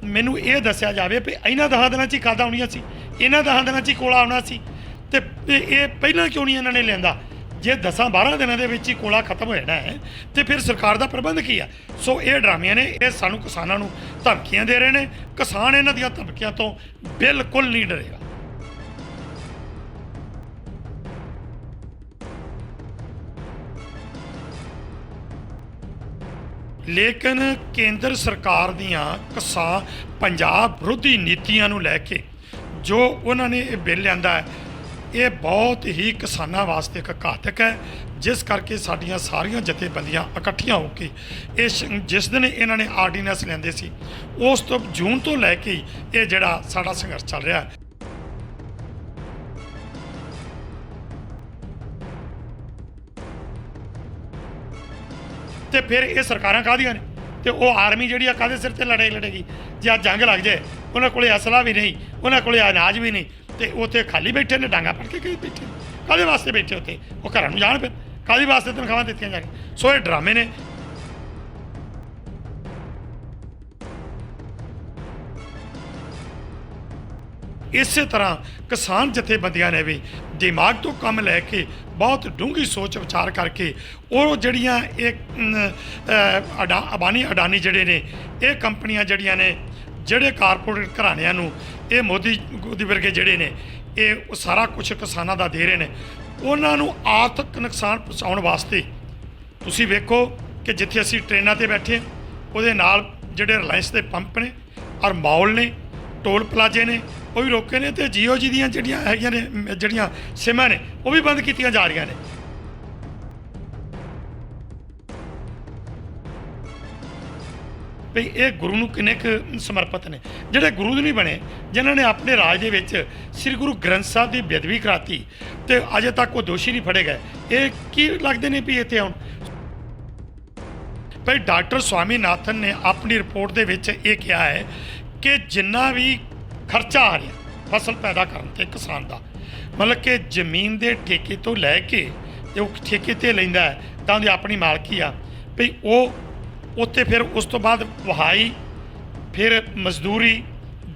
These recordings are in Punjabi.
ਮੈਨੂੰ ਇਹ ਦੱਸਿਆ ਜਾਵੇ ਵੀ ਇਹਨਾਂ 10 ਦਿਨਾਂ 'ਚ ਹੀ ਖਾਦਾਂ ਆਉਣੀਆਂ ਸੀ, ਇਹਨਾਂ 10 ਦਿਨਾਂ 'ਚ ਹੀ ਕੋਲਾ ਆਉਣਾ ਸੀ, ਤੇ ਇਹ ਪਹਿਲਾਂ ਕਿਉਂ ਨਹੀਂ ਇਹਨਾਂ ਨੇ ਲਿਆਂਦਾ? ਜੇ 10-12 ਦਿਨਾਂ ਦੇ ਵਿੱਚ ਹੀ ਕੋਲਾ ਖਤਮ ਹੋ ਜਾਣਾ ਹੈ ਤੇ ਫਿਰ ਸਰਕਾਰ ਦਾ ਪ੍ਰਬੰਧ ਕੀ ਆ? ਸੋ ਇਹ ਡਰਾਮਿਆਂ ਨੇ, ਇਹ ਸਾਨੂੰ ਕਿਸਾਨਾਂ ਨੂੰ ਧਮਕੀਆਂ ਦੇ ਰਹੇ ਨੇ। ਕਿਸਾਨ ਇਹਨਾਂ ਦੀਆਂ ਧਮਕੀਆਂ ਤੋਂ ਬਿਲਕੁਲ ਨਹੀਂ ਡਰੇਗਾ। ਲੇਕਿਨ ਕੇਂਦਰ ਸਰਕਾਰ ਦੀਆਂ ਪੰਜਾਬ ਵਿਰੋਧੀ ਨੀਤੀਆਂ ਨੂੰ ਲੈ ਕੇ ਜੋ ਉਹਨਾਂ ਨੇ ਇਹ ਬਿੱਲ ਲਿਆਂਦਾ ਹੈ, ਇਹ ਬਹੁਤ ਹੀ ਕਿਸਾਨਾਂ ਵਾਸਤੇ ਇੱਕ ਘਾਤਕ ਹੈ, ਜਿਸ ਕਰਕੇ ਸਾਡੀਆਂ ਸਾਰੀਆਂ ਜਥੇਬੰਦੀਆਂ ਇਕੱਠੀਆਂ ਹੋ ਕੇ ਜਿਸ ਦਿਨ ਇਹਨਾਂ ਨੇ ਆਰਡੀਨੈਂਸ ਲਿਆਂਦੇ ਸੀ ਉਸ ਤੋਂ ਜੂਨ ਤੋਂ ਲੈ ਕੇ ਇਹ ਜਿਹੜਾ ਸਾਡਾ ਸੰਘਰਸ਼ ਚੱਲ ਰਿਹਾ ਹੈ। ਤੇ ਫਿਰ ਇਹ ਸਰਕਾਰਾਂ ਕਾਹਦੀਆਂ ਨੇ ਤੇ ਉਹ ਆਰਮੀ ਜਿਹੜੀ ਆ ਕਾਹਦੇ ਸਿਰ ਤੇ ਲੜੇਗੀ? ਜੇ ਅੱਜ ਜੰਗ ਲੱਗ ਜਾਏ, ਉਹਨਾਂ ਕੋਲੇ ਅਸਲਾ ਵੀ ਨਹੀਂ, ਉਹਨਾਂ ਕੋਲੇ ਅਨਾਜ ਵੀ ਨਹੀਂ, ਤੇ ਉੱਥੇ ਖਾਲੀ ਬੈਠੇ ਨੇ, ਡਾਂਗਾ ਫੜ ਕੇ ਕਈ ਬੈਠੇ ਨੇ। ਕਾਹਦੇ ਵਾਸਤੇ ਬੈਠੇ ਉੱਥੇ? ਉਹ ਘਰਾਂ ਨੂੰ ਜਾਣ, ਫਿਰ ਕਾਹਦੇ ਵਾਸਤੇ ਤਨਖਾਹਾਂ ਦਿੱਤੀਆਂ ਜਾਣਗੀਆਂ? ਸੋ ਇਹ ਡਰਾਮੇ ਨੇ। ਇਸੇ ਤਰ੍ਹਾਂ ਕਿਸਾਨ ਜਥੇਬੰਦੀਆਂ ਨੇ ਵੀ ਦਿਮਾਗ ਤੋਂ ਕੰਮ ਲੈ ਕੇ ਬਹੁਤ ਡੂੰਘੀ ਸੋਚ ਵਿਚਾਰ ਕਰਕੇ ਉਹ ਜਿਹੜੀਆਂ ਇਹ ਅਡਾਨੀ ਜਿਹੜੇ ਨੇ, ਇਹ ਕੰਪਨੀਆਂ ਜਿਹੜੀਆਂ ਨੇ, ਜਿਹੜੇ ਕਾਰਪੋਰੇਟ ਘਰਾਣਿਆਂ ਨੂੰ ਇਹ ਮੋਦੀ ਵਰਗੇ ਜਿਹੜੇ ਨੇ ਇਹ ਸਾਰਾ ਕੁਝ ਕਿਸਾਨਾਂ ਦਾ ਦੇ ਰਹੇ ਨੇ, ਉਹਨਾਂ ਨੂੰ ਆਰਥਿਕ ਨੁਕਸਾਨ ਪਹੁੰਚਾਉਣ ਵਾਸਤੇ ਤੁਸੀਂ ਵੇਖੋ ਕਿ ਜਿੱਥੇ ਅਸੀਂ ਟ੍ਰੇਨਾਂ ਤੇ ਬੈਠੇ ਉਹਦੇ ਨਾਲ ਜਿਹੜੇ ਰਿਲਾਇੰਸ ਦੇ ਪੰਪ ਨੇ ਔਰ ਮਾਲ ਨੇ, ਟੋਲ ਪਲਾਜ਼ੇ ਨੇ, ਉਹ ਵੀ ਰੋਕੇ ਨੇ, ਤੇ ਜੀਓ ਜੀ ਦੀਆਂ ਜਿਹੜੀਆਂ ਹੈਗੀਆਂ ਨੇ, ਜਿਹੜੀਆਂ ਸਿਮਾਂ ਨੇ, ਉਹ ਵੀ ਬੰਦ ਕੀਤੀਆਂ ਜਾ ਰਹੀਆਂ ਨੇ। ਵੀ ਇਹ ਗੁਰੂ ਨੂੰ ਕਿੰਨੇ ਕੁ ਸਮਰਪਿਤ ਨੇ, ਜਿਹੜੇ ਗੁਰੂ ਨਹੀਂ ਬਣੇ, ਜਿਨ੍ਹਾਂ ਨੇ ਆਪਣੇ ਰਾਜ ਦੇ ਵਿੱਚ ਸ੍ਰੀ ਗੁਰੂ ਗ੍ਰੰਥ ਸਾਹਿਬ ਦੀ ਬੇਅਦਬੀ ਕਰਾਤੀ ਤੇ ਅਜੇ ਤੱਕ ਉਹ ਦੋਸ਼ੀ ਨਹੀਂ ਫੜੇ ਗਏ। ਇਹ ਕੀ ਲੱਗਦੇ ਨੇ ਵੀ ਇੱਥੇ ਆਉਣ? ਭਾਈ ਡਾਕਟਰ ਸਵਾਮੀਨਾਥਨ ਨੇ ਆਪਣੀ ਰਿਪੋਰਟ ਦੇ ਵਿੱਚ ਇਹ ਕਿਹਾ ਹੈ ਕਿ ਜਿੰਨਾ ਵੀ ਖਰਚਾ ਆ ਰਿਹਾ ਫਸਲ ਪੈਦਾ ਕਰਨ 'ਤੇ ਕਿਸਾਨ ਦਾ, ਮਤਲਬ ਕਿ ਜ਼ਮੀਨ ਦੇ ਠੇਕੇ ਤੋਂ ਲੈ ਕੇ ਜੇ ਉਹ ਠੇਕੇ 'ਤੇ ਲੈਂਦਾ ਹੈ ਤਾਂ ਉਹਦੀ ਆਪਣੀ ਮਾਲਕੀ ਆ, ਵੀ ਉਹ ਉੱਥੇ ਫਿਰ ਉਸ ਤੋਂ ਬਾਅਦ ਵਹਾਈ, ਫਿਰ ਮਜ਼ਦੂਰੀ,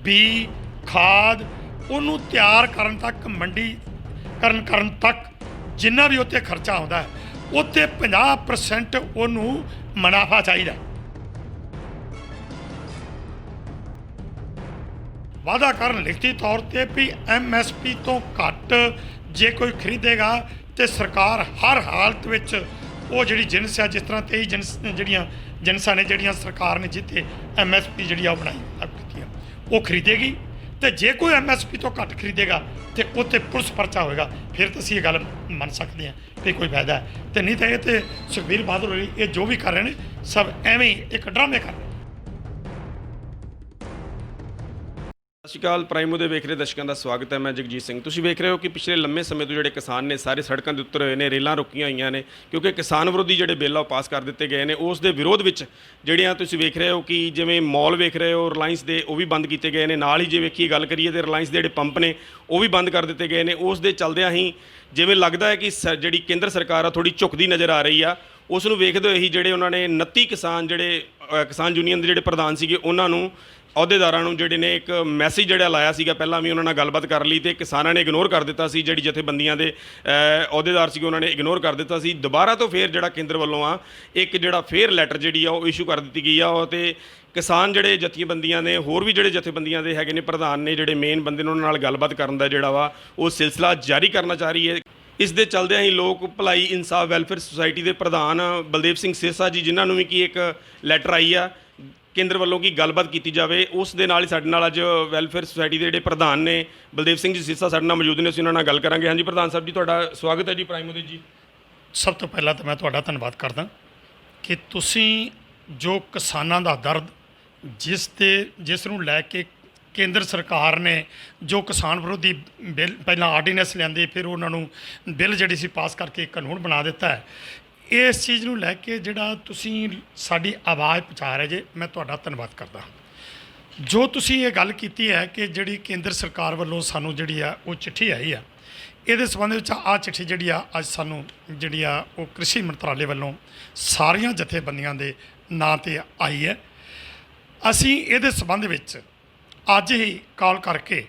ਬੀ, ਖਾਦ, ਉਹਨੂੰ ਤਿਆਰ ਕਰਨ ਤੱਕ, ਮੰਡੀ ਕਰਨ ਤੱਕ ਜਿੰਨਾ ਵੀ ਉੱਥੇ ਖਰਚਾ ਆਉਂਦਾ ਹੈ, ਉੱਥੇ 50% ਉਹਨੂੰ ਮੁਨਾਫਾ ਚਾਹੀਦਾ। ਵਾਅਦਾ ਕਰਨ ਲਿਖਤੀ ਤੌਰ 'ਤੇ ਵੀ MSP ਤੋਂ ਘੱਟ ਜੇ ਕੋਈ ਖਰੀਦੇਗਾ ਤੇ ਸਰਕਾਰ ਹਰ ਹਾਲਤ ਵਿੱਚ ਉਹ ਜਿਹੜੀ ਜਿਣਸ ਹੈ, ਜਿਸ ਤਰ੍ਹਾਂ 23 ਜਿਹੜੀਆਂ ਜਿਣਸਾਂ ਨੇ, ਜਿਹੜੀਆਂ ਸਰਕਾਰ ਨੇ ਜਿੱਥੇ MSP ਜਿਹੜੀ ਆ ਉਹ ਬਣਾਈ ਕੀਤੀ ਆ, ਉਹ ਖਰੀਦੇਗੀ। ਤੇ ਜੇ ਕੋਈ MSP ਤੋਂ ਘੱਟ ਖਰੀਦੇਗਾ ਤੇ ਉੱਥੇ ਪੁਲਿਸ ਪਰਚਾ ਹੋਏਗਾ, ਫਿਰ ਤਾਂ ਅਸੀਂ ਇਹ ਗੱਲ ਮੰਨ ਸਕਦੇ ਹਾਂ ਕਿ ਕੋਈ ਫਾਇਦਾ ਹੈ। ਤੇ ਨਹੀਂ ਤਾਂ ਇਹ ਤੇ ਸੁਖਬੀਰ ਬਾਦਲ ਹੋਰੀ ਇਹ ਜੋ ਵੀ ਕਰ ਰਹੇ ਨੇ ਸਭ ਐਵੇਂ ਹੀ ਇੱਕ ਡਰਾਮੇ ਕਰ ਰਹੇ ਨੇ। ਸਤਿ ਸ਼੍ਰੀ ਅਕਾਲ, ਪ੍ਰਾਈਮੋ ਦੇ ਵੇਖ ਰਹੇ ਦਰਸ਼ਕਾਂ ਦਾ ਸਵਾਗਤ ਹੈ। ਮੈਂ ਜਗਜੀਤ ਸਿੰਘ। ਤੁਸੀਂ ਵੇਖ ਰਹੇ ਹੋ ਕਿ ਪਿਛਲੇ ਲੰਮੇ ਸਮੇਂ ਤੋਂ ਜਿਹੜੇ ਕਿਸਾਨ ਨੇ ਸਾਰੇ ਸੜਕਾਂ ਦੇ ਉੱਤਰ ਹੋਏ ਨੇ, ਰੇਲਾਂ ਰੁਕੀਆਂ ਹੋਈਆਂ ਨੇ, ਕਿਉਂਕਿ ਕਿਸਾਨ ਵਿਰੋਧੀ ਜਿਹੜੇ ਬਿੱਲ ਆ ਉਹ ਪਾਸ ਕਰ ਦਿੱਤੇ ਗਏ ਨੇ। ਉਸ ਦੇ ਵਿਰੋਧ ਵਿੱਚ ਜਿਹੜੀਆਂ ਤੁਸੀਂ ਵੇਖ ਰਹੇ ਹੋ ਕਿ ਜਿਵੇਂ ਮਾਲ ਵੇਖ ਰਹੇ ਹੋ ਰਿਲਾਇੰਸ ਦੇ, ਉਹ ਵੀ ਬੰਦ ਕੀਤੇ ਗਏ ਨੇ। ਨਾਲ ਹੀ ਜੇ ਵੇਖੀਏ ਗੱਲ ਕਰੀਏ ਤੇ ਰਿਲਾਇੰਸ ਦੇ ਜਿਹੜੇ ਪੰਪ ਨੇ ਉਹ ਵੀ ਬੰਦ ਕਰ ਦਿੱਤੇ ਗਏ ਨੇ। ਉਸ ਦੇ ਚੱਲਦਿਆਂ ਹੀ ਜਿਵੇਂ ਲੱਗਦਾ ਹੈ ਕਿ ਜਿਹੜੀ ਕੇਂਦਰ ਸਰਕਾਰ ਆ ਥੋੜ੍ਹੀ ਝੁਕਦੀ ਨਜ਼ਰ ਆ ਰਹੀ ਆ। ਉਸ ਨੂੰ ਵੇਖਦੇ ਹੋਏ ਹੀ ਜਿਹੜੇ ਉਹਨਾਂ ਨੇ 29 ਕਿਸਾਨ ਯੂਨੀਅਨ ਦੇ ਜਿਹੜੇ ਪ੍ਰਧਾਨ ਸੀਗੇ ਉਹਨਾਂ ਨੂੰ, ਅਹੁਦੇਦਾਰਾਂ ਨੂੰ ਜਿਹੜੇ ਨੇ ਇੱਕ ਮੈਸੇਜ ਜਿਹੜਾ ਲਾਇਆ ਸੀਗਾ। ਪਹਿਲਾਂ ਵੀ ਉਹਨਾਂ ਨਾਲ ਗੱਲਬਾਤ ਕਰ ਲਈ ਤੇ ਕਿਸਾਨਾਂ ਨੇ ਇਗਨੋਰ ਕਰ ਦਿੱਤਾ ਸੀ, ਜਿਹੜੀ ਜਥੇਬੰਦੀਆਂ ਦੇ ਅਹੁਦੇਦਾਰ ਸੀਗੇ ਉਹਨਾਂ ਨੇ ਇਗਨੋਰ ਕਰ ਦਿੱਤਾ ਸੀ। ਦੁਬਾਰਾ ਤੋਂ ਫੇਰ ਜਿਹੜਾ ਕੇਂਦਰ ਵੱਲੋਂ ਆ ਇੱਕ ਜਿਹੜਾ ਫੇਰ ਲੈਟਰ ਜਿਹੜੀ ਆ ਉਹ ਇਸ਼ੂ ਕਰ ਦਿੱਤੀ ਗਈ ਆ, ਤੇ ਕਿਸਾਨ ਜਿਹੜੇ ਜਥੇਬੰਦੀਆਂ ਨੇ, ਹੋਰ ਵੀ ਜਿਹੜੇ ਜਥੇਬੰਦੀਆਂ ਦੇ ਹੈਗੇ ਨੇ ਪ੍ਰਧਾਨ ਨੇ, ਜਿਹੜੇ ਮੇਨ ਬੰਦੇ ਨੇ, ਉਹਨਾਂ ਨਾਲ ਗੱਲਬਾਤ ਕਰਨ ਦਾ ਜਿਹੜਾ ਵਾ ਉਹ ਸਿਲਸਿਲਾ ਜਾਰੀ ਕਰਨਾ ਚਾਹ ਰਹੀ ਹੈ। ਇਸ ਦੇ ਚੱਲਦਿਆਂ ਹੀ ਲੋਕ ਭਲਾਈ ਇਨਸਾਫ ਵੈਲਫੇਅਰ ਸੁਸਾਇਟੀ ਦੇ ਪ੍ਰਧਾਨ ਬਲਦੇਵ ਸਿੰਘ ਸਿਰਸਾ ਜੀ, ਜਿਨ੍ਹਾਂ ਨੂੰ ਵੀ ਕੀ ਇੱਕ ਲੈਟਰ ਆਈ ਆ ਕੇਂਦਰ ਵੱਲੋਂ ਕਿ ਗੱਲਬਾਤ ਕੀਤੀ ਜਾਵੇ, ਉਸ ਦੇ ਨਾਲ ਹੀ ਸਾਡੇ ਨਾਲ ਅੱਜ ਵੈਲਫੇਅਰ ਸੁਸਾਇਟੀ ਦੇ ਜਿਹੜੇ ਪ੍ਰਧਾਨ ਨੇ ਬਲਦੇਵ ਸਿੰਘ ਜੀ ਸਿਰਸਾ ਸਾਡੇ ਨਾਲ ਮੌਜੂਦ ਨੇ। ਅਸੀਂ ਉਹਨਾਂ ਨਾਲ ਗੱਲ ਕਰਾਂਗੇ। ਹਾਂਜੀ ਪ੍ਰਧਾਨ ਸਾਹਿਬ ਜੀ, ਤੁਹਾਡਾ ਸਵਾਗਤ ਹੈ ਜੀ ਪ੍ਰਾਈਮੋ ਦੇ ਜੀ। ਸਭ ਤੋਂ ਪਹਿਲਾਂ ਤਾਂ ਮੈਂ ਤੁਹਾਡਾ ਧੰਨਵਾਦ ਕਰਦਾ ਕਿ ਤੁਸੀਂ ਜੋ ਕਿਸਾਨਾਂ ਦਾ ਦਰਦ ਜਿਸ ਨੂੰ ਲੈ ਕੇ ਕੇਂਦਰ ਸਰਕਾਰ ਨੇ ਜੋ ਕਿਸਾਨ ਵਿਰੋਧੀ ਬਿੱਲ ਪਹਿਲਾਂ ਆਰਡੀਨੈਂਸ ਲਿਆਂਦੇ, ਫਿਰ ਉਹਨਾਂ ਨੂੰ ਬਿੱਲ ਜਿਹੜੀ ਸੀ ਪਾਸ ਕਰਕੇ ਕਾਨੂੰਨ ਬਣਾ ਦਿੱਤਾ ਹੈ, ਇਸ ਚੀਜ਼ ਨੂੰ ਲੈ ਕੇ ਜਿਹੜਾ ਤੁਸੀਂ ਸਾਡੀ ਆਵਾਜ਼ ਪਹੁੰਚਾ ਰਹੇ ਜੇ, ਮੈਂ ਤੁਹਾਡਾ ਧੰਨਵਾਦ ਕਰਦਾ। ਜੋ ਤੁਸੀਂ ਇਹ ਗੱਲ ਕੀਤੀ ਹੈ ਕਿ ਜਿਹੜੀ ਕੇਂਦਰ ਸਰਕਾਰ ਵੱਲੋਂ ਸਾਨੂੰ ਜਿਹੜੀ ਆ ਉਹ ਚਿੱਠੀ ਆਈ ਆ, ਇਹਦੇ ਸੰਬੰਧ ਵਿੱਚ ਆਹ ਚਿੱਠੀ ਜਿਹੜੀ ਆ ਅੱਜ ਸਾਨੂੰ ਜਿਹੜੀ ਆ ਉਹ ਕ੍ਰਿਸ਼ੀ ਮੰਤਰਾਲੇ ਵੱਲੋਂ ਸਾਰੀਆਂ ਜਥੇਬੰਦੀਆਂ ਦੇ ਨਾਂ 'ਤੇ ਆਈ ਹੈ। ਅਸੀਂ ਇਹਦੇ ਸੰਬੰਧ ਵਿੱਚ ਅੱਜ ਹੀ ਕਾਲ ਕਰਕੇ